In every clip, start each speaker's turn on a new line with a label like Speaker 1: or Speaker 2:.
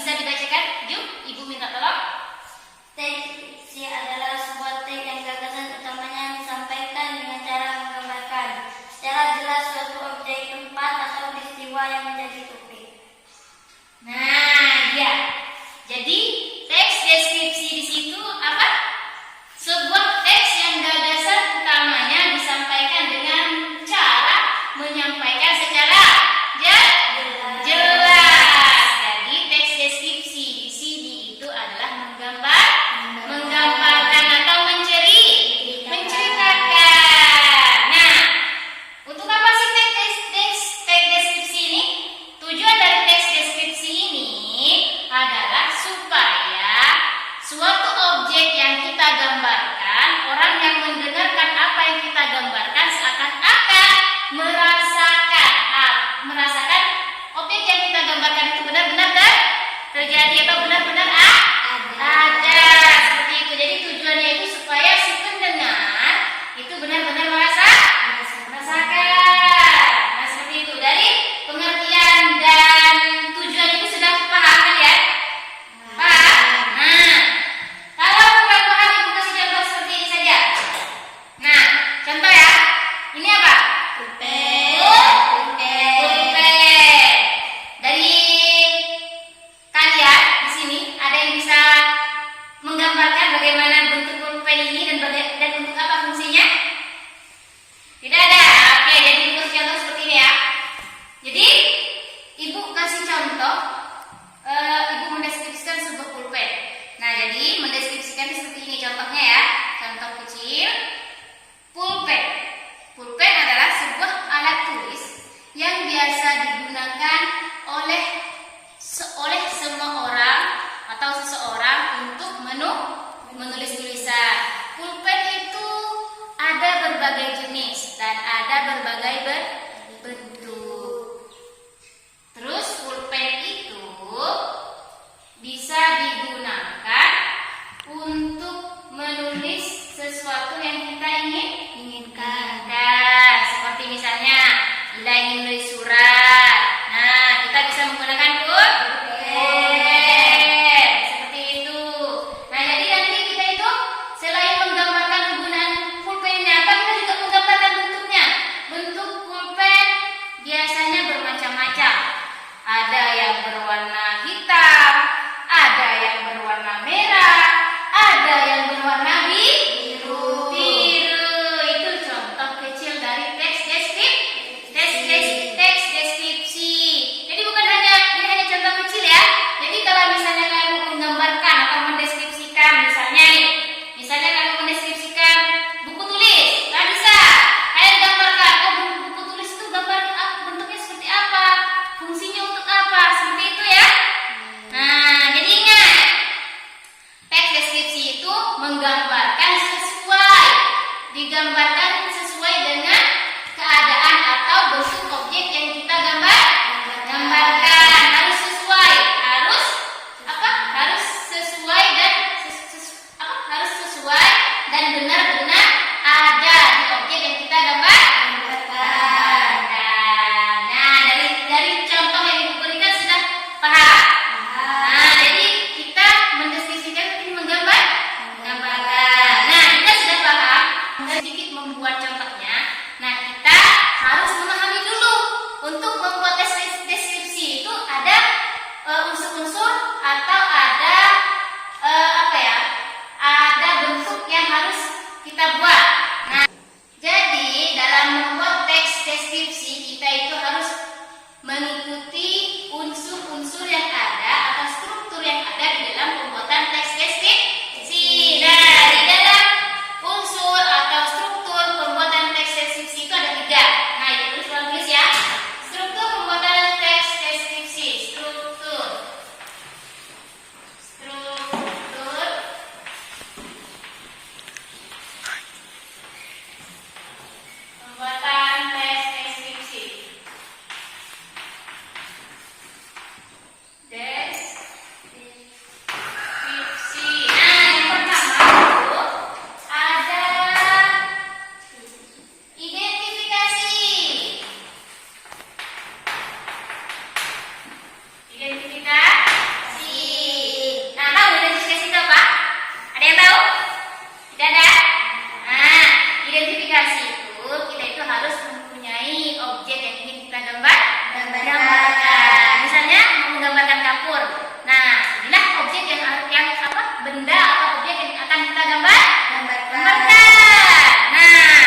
Speaker 1: Bisa dibacakan? Yuk, Ibu minta tolong.
Speaker 2: Teks adalah sebuah teks yang gagasan utamanya disampaikan dengan cara menggambarkan secara jelas suatu objek, tempat, atau peristiwa yang menjadi topik.
Speaker 1: Nah, ya. Jadi teks deskripsi di situ apa? Sebuah teks yang gagasan utamanya disampaikan dengan cara menyampaikan secara jelas. Jadi teks deskripsi di sini itu adalah menggambarkan atau menceritakan. Nah, untuk apa sih teks deskripsi ini? Tujuan dari teks deskripsi ini adalah supaya suatu objek yang kita gambarkan, orang yang mendengarkan apa yang kita gambarkan seakan-akan merasakan objek yang kita gambarkan itu benar-benar terjadi atau benar-benar ada. Seperti itu. Jadi tujuannya itu supaya si pendengar itu benar-benar merasakan. Nah, seperti itu. Dari pengertian dan tujuan itu sudah paham kan ya? Paham? Nah, kalau kurang paham Ibu kasih contoh seperti ini saja. Nah, contoh ya. Ini apa? Pulpen. Dari kalian di sini ada yang bisa menggambarkan bagaimana bentuk pulpen ini dan untuk apa fungsinya? Tidak ada. Oke, jadi Ibu kasih contoh seperti ini ya. Jadi Ibu kasih contoh, Ibu mendeskripsikan sebuah pulpen. Nah, jadi mendeskripsikan seperti ini contohnya ya. Contoh kecil, pulpen. Pulpen adalah sebuah alat tulis yang biasa digunakan oleh semua orang atau seseorang untuk menulis tulisan. Pulpen itu ada berbagai jenis dan ada berbagai bentuk. Terus pulpen itu bisa digunakan untuk menulis sesuatu yang kita inginkan. Nah, seperti misalnya kita ingin menulis surat. Nah, kita bisa menggunakan pulpen. Seperti itu. Nah, jadi nanti kita itu selain menggambarkan penggunaan pulpennya, kita juga menggambarkan bentuknya. Bentuk pulpen biasanya bermacam-macam. Ada yang berwarna hitam, ada yang berwarna merah, ada yang berwarna biru. Itu contoh kecil dari teks deskripsi. Jadi bukan hanya contoh kecil ya. Jadi kalau misalnya kamu menggambarkan atau mendeskripsikan, misalnya kamu mendeskripsikan buku tulis, nggak bisa. Kayak gambarkan, buku tulis itu gambar bentuknya seperti apa, fungsinya untuk apa, seperti itu ya. Nah, jadi ingat, teks deskripsi itu digambarkan sesuai dengan keadaan atau bentuk objek yang kita gambarkan. Harus sesuai, harus sesuai dan benar-benar ada di objek yang kita gambarkan. Nah, dari contoh yang Ibu berikan sudah paham? Nah, jadi kita mendeskripsikan ini menggambarkan. Nah, kita sudah paham, sedikit membuat contohnya. Nah, kita harus memahami dulu untuk membuat deskripsi itu ada unsur-unsur atau ada ada bentuk yang harus kita buat. Nah, jadi dalam membuat teks deskripsi kita itu harus mengikuti unsur-unsur yang ada atau struktur yang ada di dalam pembuatan teks deskripsi. Nah, di dalam unsur atau struktur pembuatan teks deskripsi itu ada 3. Nah, itu tulis ya. Struktur pembuatan teks deskripsi. Struktur. kita itu harus mempunyai objek yang ingin kita gambarkan. Misalnya mau menggambarkan kapur. Nah, inilah objek yang apa? Benda atau objek yang akan kita gambarkan. Nah,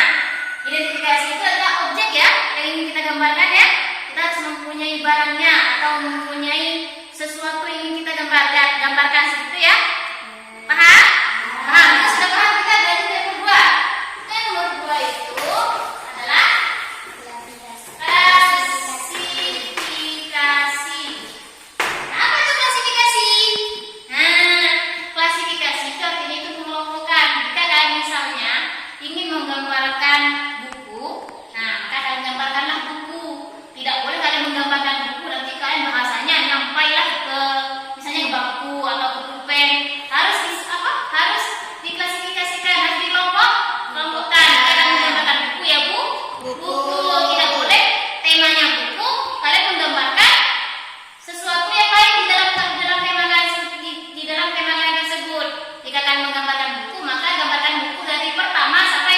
Speaker 1: identifikasi itu adalah objek ya yang ingin kita gambarkan ya. Kita harus mempunyai barangnya atau mempunyai sesuatu yang ingin kita gambarkan seperti itu ya. Paham? Paham. Kita sudah paham, kita belajar yang kedua. Yang nomor 2 itu adalah klasifikasi. Nah, apa itu klasifikasi? Nah, klasifikasi itu artinya itu mengelompokkan. Jika kalian misalnya ingin menggambarkan buku, nah maka kalian gambarkanlah buku. Tidak boleh kalian menggambarkan buku nanti kalian bahasanya nyampailah ke misalnya ke bangku atau ke pulpen. Harus harus diklasifikasikan, harus dikelompokkan. Kalian menggambarkan buku ya bu, buku. Tidak boleh temanya buku, kalian menggambarkan sesuatu yang lain di dalam tema kalian di dalam tema kalian tersebut. Jika kalian menggambarkan buku, maka gambarkan buku dari pertama sampai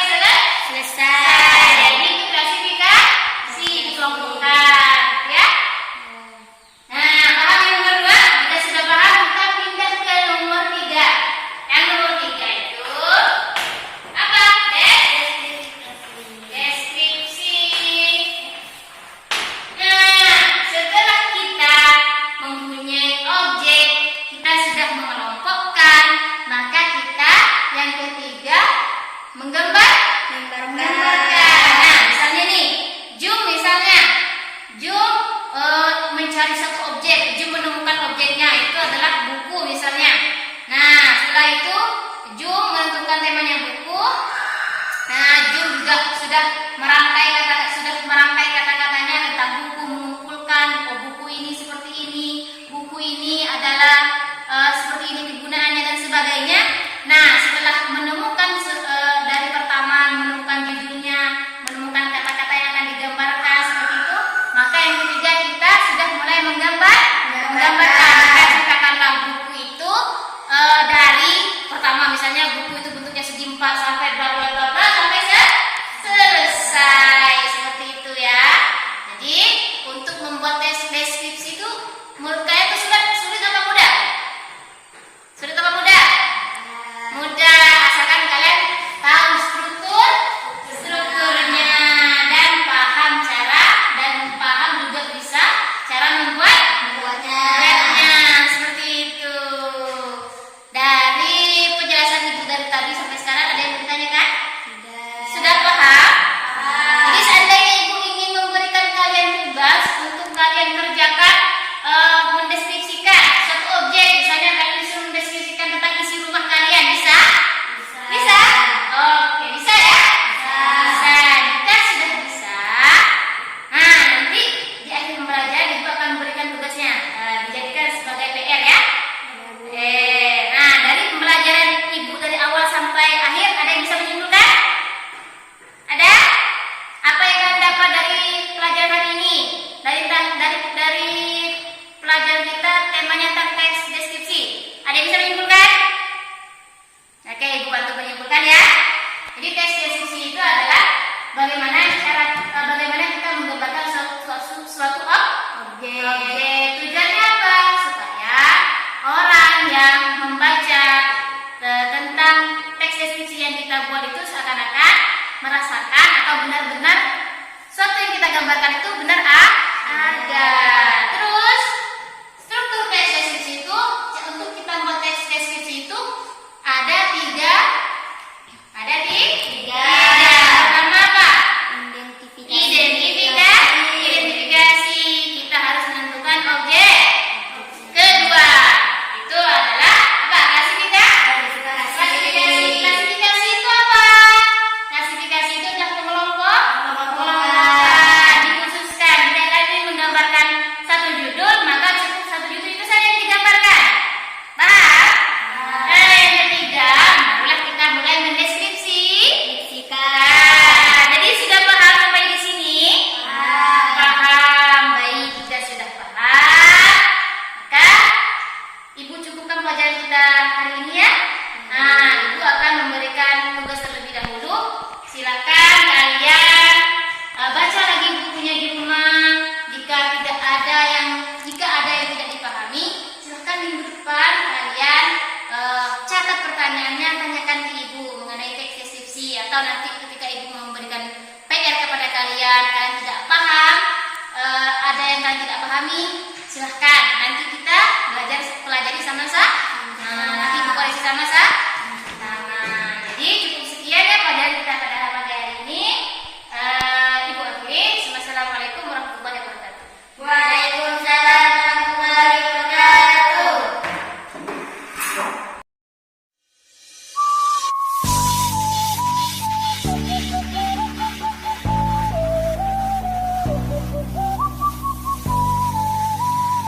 Speaker 1: selesai. Jadi itu klasifikasi, dikelompokkan ya. Nah, paham yang nomor 2? Jika sudah paham, kita pindah ke nomor 3. Yang nomor 3 itu apa? Deskripsi. Nah, setelah kita mempunyai objek, kita sudah mengelompokkan, maka kita yang ketiga menggambarkan. Nah, misalnya nih, Jum mencari satu objek, Jum menemukan objeknya itu adalah buku misalnya. Nah, setelah itu Jum menentukan temanya buku. Nah, Jum juga sudah merangkai kata-katanya tentang buku, mengumpulkan buku ini seperti ini, buku ini adalah seperti ini kegunaannya dan sebagainya. Nah, setelah menemukan dari pertama menemukan judulnya, menemukan kata-kata yang akan digambarkan seperti itu, maka yang ketiga kita sudah mulai menggambarkan. Ciptakanlah buku itu dari pertama misalnya buku itu bentuknya segi 4 sampai bla bla bla bla sampai selesai seperti itu ya. Jadi untuk membuat deskripsi itu menurut kalian itu sulit apa mudah? Sulit apa mudah? Mudah, asalkan kalian tahu strukturnya dan paham juga bisa cara membuatnya seperti itu. Dari penjelasan ibu dari tadi sampai sekarang ada yang bertanyakan? Sudah paham? Jadi seandainya ibu ingin memberikan kalian tugas untuk kalian kerjakan mendeskripsikan satu objek, misalnya kalian disuruh mendeskripsikan tentang isi rumah kalian, bisa? Bisa? Oke, bisa ya? Bisa. Jika sudah bisa, nah nanti di akhir pembelajaran ibu akan memberikan tugasnya, dijadikan sebagai PR ya. Nah dari pembelajaran ibu dari awal sampai akhir ada yang bisa menyimpulkan? Ada? Apa yang kalian dapat dari pelajaran hari ini? Dari pelajaran kita temanya tentang teks deskripsi. Ada yang bisa menyimpulkan? Oke, ibu bantu menyimpulkan ya. Jadi teks deskripsi itu adalah bagaimana kita menggambarkan suatu objek. Tujuannya apa? Supaya orang yang membaca tentang teks deskripsi yang kita buat itu seakan-akan merasakan atau benar-benar suatu yang kita gambarkan itu benar ada. Terus struktur teks deskripsi itu untuk kita membuat teks deskripsi itu ada tiga. Pertama apa? Identifikasi. Kita harus menentukan objek. Kedua, itu adalah apa? Klasifikasi itu apa? Klasifikasi itu adalah pengelompokan. Dikhususkan. Jika kalian menggambarkan satu judul, maka cukup satu judul itu saja yang digambarkan. Paham? Nah, yang ketiga, barulah kita mulai mendeskripsikan. kemudian kalian tidak paham, ada yang kalian tidak pahami, silahkan nanti kita pelajari sama-sama